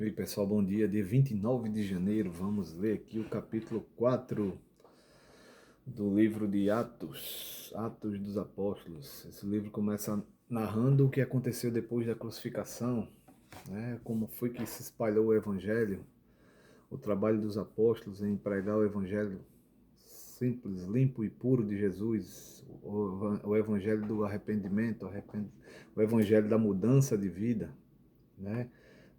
E aí, pessoal, bom dia 29 de janeiro. Vamos ler aqui o capítulo 4 do livro de Atos, Atos dos Apóstolos. Esse livro começa narrando o que aconteceu depois da crucificação, né? Como foi que se espalhou o evangelho, o trabalho dos apóstolos em pregar o evangelho simples, limpo e puro de Jesus, o evangelho do arrependimento, o evangelho da mudança de vida, né?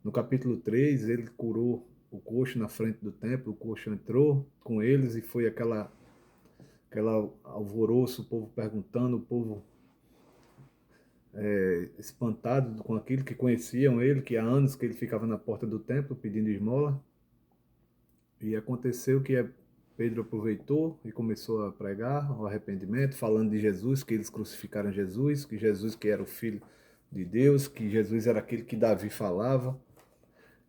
No capítulo 3, ele curou o coxo na frente do templo, o coxo entrou com eles e foi aquela alvoroço, o povo perguntando, o povo espantado com aquilo, que conheciam ele, que há anos que ele ficava na porta do templo pedindo esmola. E aconteceu que Pedro aproveitou e começou a pregar o arrependimento, falando de Jesus, que eles crucificaram Jesus, que Jesus que era o Filho de Deus, que Jesus era aquele que Davi falava,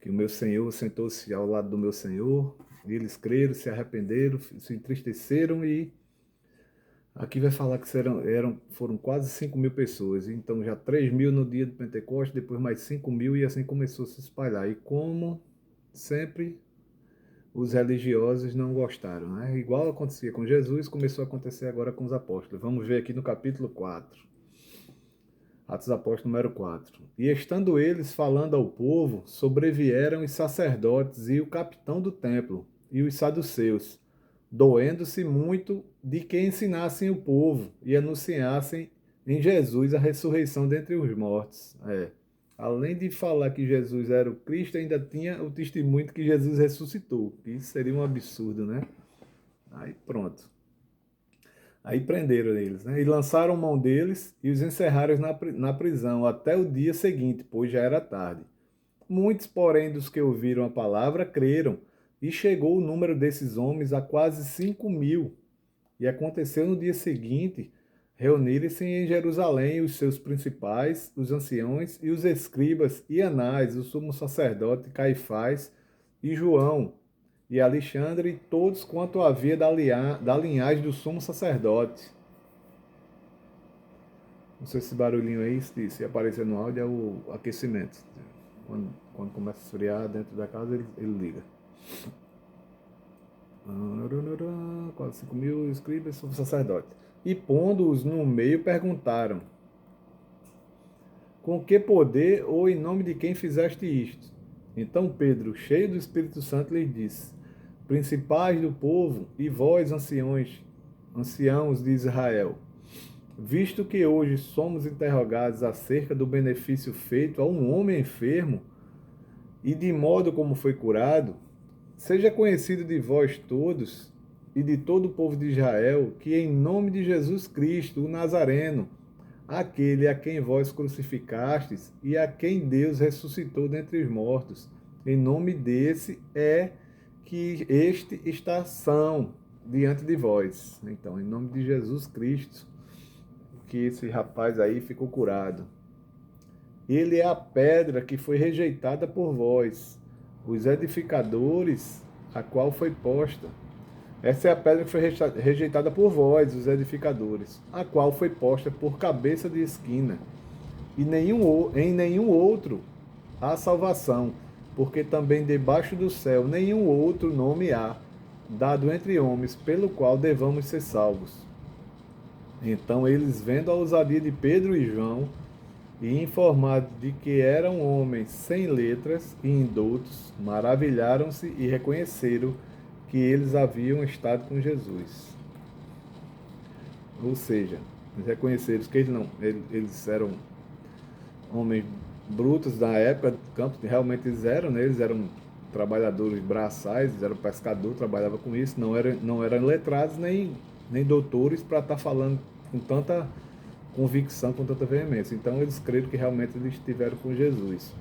que o meu Senhor sentou-se ao lado do meu Senhor, e eles creram, se arrependeram, se entristeceram, e aqui vai falar que foram quase 5.000 pessoas, então já 3.000 no dia do Pentecostes, depois mais 5.000, e assim começou a se espalhar. E como sempre, os religiosos não gostaram, né? Igual acontecia com Jesus, começou a acontecer agora com os apóstolos. Vamos ver aqui no capítulo 4. Atos dos Apóstolos, número 4. E estando eles falando ao povo, sobrevieram os sacerdotes e o capitão do templo e os saduceus, doendo-se muito de que ensinassem o povo e anunciassem em Jesus a ressurreição dentre os mortos. Além de falar que Jesus era o Cristo, ainda tinha o testemunho de que Jesus ressuscitou. Isso seria um absurdo, né? Aí pronto. Aí prenderam eles, né? E lançaram mão deles e os encerraram na prisão até o dia seguinte, pois já era tarde. Muitos, porém, dos que ouviram a palavra, creram, e chegou o número desses homens a quase 5.000. E aconteceu no dia seguinte reunirem-se em Jerusalém os seus principais, os anciãos e os escribas, e Anás, o sumo sacerdote, Caifás e João, e Alexandre, e todos quanto havia da linhagem do sumo sacerdote. Não sei se esse barulhinho aí, se aparecer no áudio, é o aquecimento. Quando começa a esfriar dentro da casa, ele liga. Quase 5.000 escribas, sumo sacerdote. E pondo-os no meio, perguntaram: com que poder ou em nome de quem fizeste isto? Então Pedro, cheio do Espírito Santo, lhes disse: principais do povo e vós, anciãos de Israel, visto que hoje somos interrogados acerca do benefício feito a um homem enfermo e de modo como foi curado, seja conhecido de vós todos e de todo o povo de Israel que em nome de Jesus Cristo, o Nazareno, aquele a quem vós crucificastes e a quem Deus ressuscitou dentre os mortos, em nome desse é que este está são diante de vós. Então, em nome de Jesus Cristo, que esse rapaz aí ficou curado. Ele é a pedra que foi rejeitada por vós, os edificadores, a qual foi posta. Essa é a pedra que foi rejeitada por vós, os edificadores, a qual foi posta por cabeça de esquina. E em nenhum outro há salvação, porque também debaixo do céu nenhum outro nome há, dado entre homens, pelo qual devamos ser salvos. Então eles, vendo a ousadia de Pedro e João, e informados de que eram homens sem letras e indoutos, maravilharam-se e reconheceram que eles haviam estado com Jesus. Ou seja, eles reconheceram que eles eram homens brutos da época do campo, realmente eles eram, né? Eles eram trabalhadores braçais, eles eram pescadores, trabalhavam com isso, não eram letrados nem doutores para estar falando com tanta convicção, com tanta veemência. Então eles creram que realmente eles estiveram com Jesus.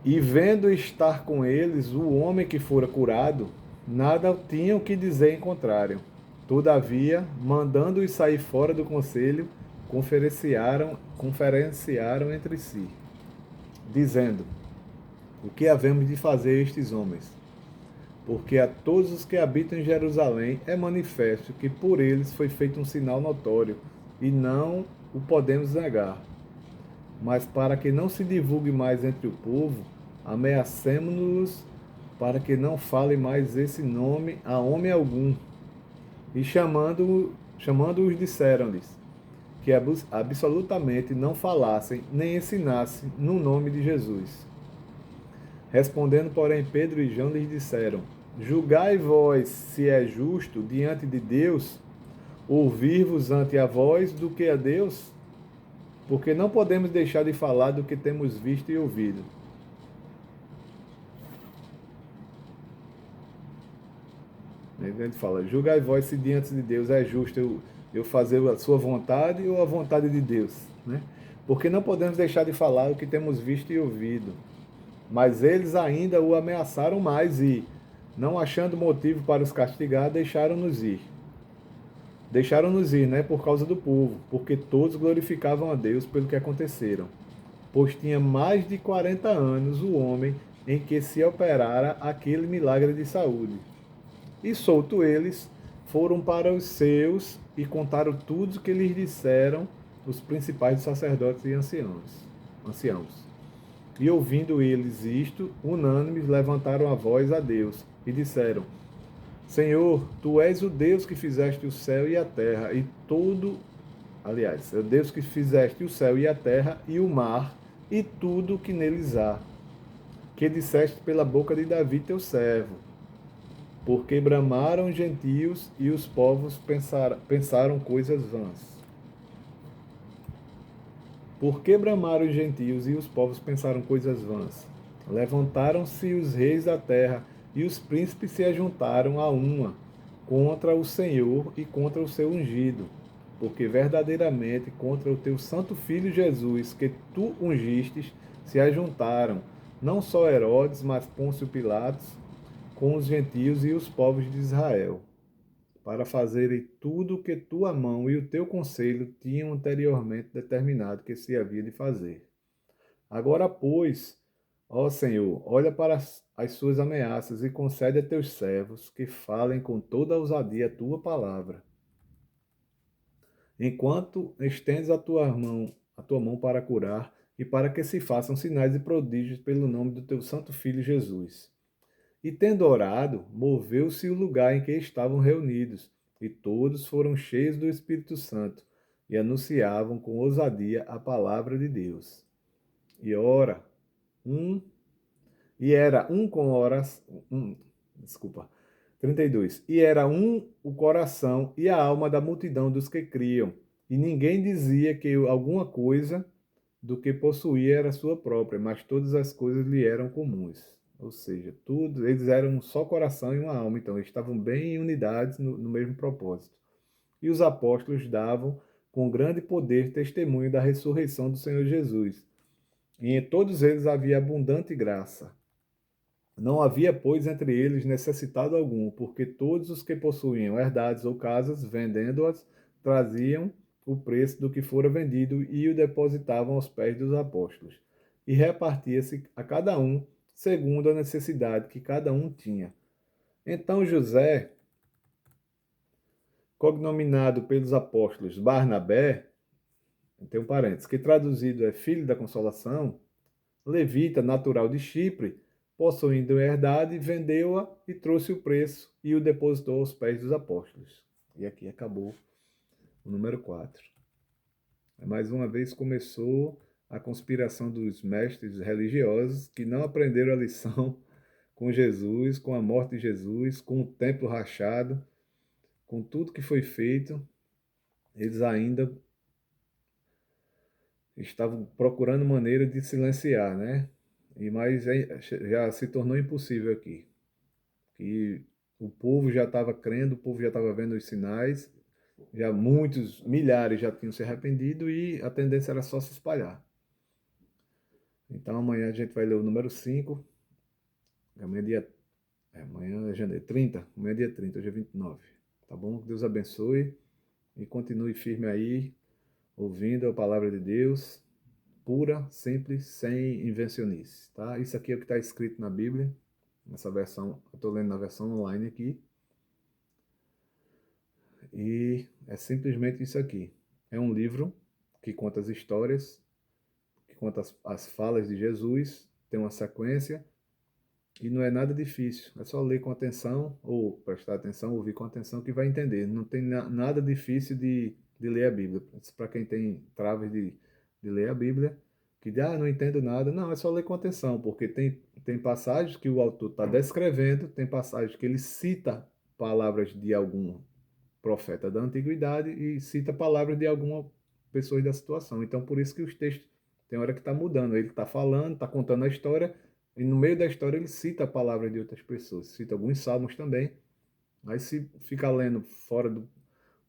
E vendo estar com eles o homem que fora curado, nada tinham que dizer em contrário. Todavia, mandando-os sair fora do conselho, conferenciaram entre si, dizendo: o que havemos de fazer a estes homens? Porque a todos os que habitam em Jerusalém é manifesto que por eles foi feito um sinal notório, e não o podemos negar. Mas para que não se divulgue mais entre o povo, ameacemo-nos para que não fale mais esse nome a homem algum. E chamando-os disseram-lhes que absolutamente não falassem nem ensinassem no nome de Jesus. Respondendo, porém, Pedro e João lhes disseram: Julgai vós se é justo diante de Deus ouvir-vos ante a vós do que a Deus, porque não podemos deixar de falar do que temos visto e ouvido. Ele fala: Julgai vós se diante de Deus é justo eu fazer a sua vontade ou a vontade de Deus, né? Porque não podemos deixar de falar o que temos visto e ouvido. Mas eles ainda o ameaçaram mais e, não achando motivo para os castigar, deixaram-nos ir. Deixaram-nos ir, né, por causa do povo, porque todos glorificavam a Deus pelo que aconteceram. Pois tinha mais de 40 anos o homem em que se operara aquele milagre de saúde. E solto eles, foram para os seus e contaram tudo o que lhes disseram os principais sacerdotes e anciãos. E ouvindo eles isto, unânimes levantaram a voz a Deus e disseram: Senhor, tu és o Deus que fizeste o céu e a terra e todo, aliás, é o Deus que fizeste o céu e a terra e o mar e tudo que neles há, que disseste pela boca de Davi teu servo, porque bramaram os gentios e os povos pensaram coisas vãs. Porque bramaram os gentios e os povos pensaram coisas vãs? Levantaram-se os reis da terra e os príncipes se ajuntaram a uma contra o Senhor e contra o seu ungido, porque verdadeiramente contra o teu santo filho Jesus, que tu ungistes, se ajuntaram, não só Herodes, mas Pôncio Pilatos, com os gentios e os povos de Israel, para fazerem tudo o que tua mão e o teu conselho tinham anteriormente determinado que se havia de fazer. Agora, pois, ó Senhor, olha para as suas ameaças e concede a teus servos que falem com toda a ousadia a tua palavra. Enquanto estendes a tua mão para curar e para que se façam sinais e prodígios pelo nome do teu santo filho Jesus. E tendo orado, moveu-se o lugar em que estavam reunidos, e todos foram cheios do Espírito Santo e anunciavam com ousadia a palavra de Deus. E ora, um E era um com horas. Desculpa. 32. E era um o coração e a alma da multidão dos que criam. E ninguém dizia que alguma coisa do que possuía era sua própria, mas todas as coisas lhe eram comuns. Ou seja, tudo, eles eram um só coração e uma alma, então eles estavam bem em unidades no mesmo propósito. E os apóstolos davam com grande poder testemunho da ressurreição do Senhor Jesus. E em todos eles havia abundante graça. Não havia, pois, entre eles necessitado algum, porque todos os que possuíam herdades ou casas, vendendo-as, traziam o preço do que fora vendido e o depositavam aos pés dos apóstolos. E repartia-se a cada um segundo a necessidade que cada um tinha. Então José, cognominado pelos apóstolos Barnabé, tem um parênteses, que traduzido é filho da consolação, levita natural de Chipre, possuindo herdade, vendeu-a e trouxe o preço e o depositou aos pés dos apóstolos. E aqui acabou o número 4. Mais uma vez começou a conspiração dos mestres religiosos que não aprenderam a lição com Jesus, com a morte de Jesus, com o templo rachado, com tudo que foi feito. Eles ainda estavam procurando maneira de silenciar, né? Mas já se tornou impossível aqui. Que o povo já estava crendo, o povo já estava vendo os sinais, já muitos, milhares já tinham se arrependido e a tendência era só se espalhar. Então amanhã a gente vai ler o número 5, amanhã amanhã é janeiro, 30, amanhã é dia 30, hoje é 29. Tá bom? Deus abençoe e continue firme aí, ouvindo a palavra de Deus, pura, simples, sem invencionice, tá? Isso aqui é o que está escrito na Bíblia, nessa versão, eu estou lendo na versão online aqui, e é simplesmente isso aqui. É um livro que conta as histórias, que que conta as falas de Jesus, tem uma sequência, e não é nada difícil. É só ler com atenção, ou prestar atenção, ouvir com atenção, que vai entender. Não tem nada difícil de ler a Bíblia. Para quem tem travas de ler a Bíblia, que diz, não entendo nada. Não, é só ler com atenção, porque tem passagens que o autor está descrevendo, tem passagens que ele cita palavras de algum profeta da antiguidade e cita palavras de alguma pessoa da situação. Então, por isso que os textos, tem hora que está mudando. Ele está falando, está contando a história, e no meio da história ele cita palavras de outras pessoas, cita alguns salmos também. Aí se fica lendo fora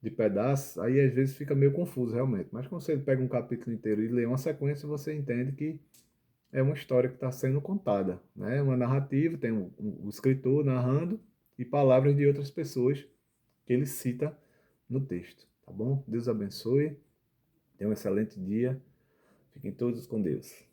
de pedaços, aí às vezes fica meio confuso realmente. Mas quando você pega um capítulo inteiro e lê uma sequência, você entende que é uma história que está sendo contada, né? Uma narrativa, tem um escritor narrando e palavras de outras pessoas que ele cita no texto, tá bom? Deus abençoe, tenha um excelente dia, fiquem todos com Deus.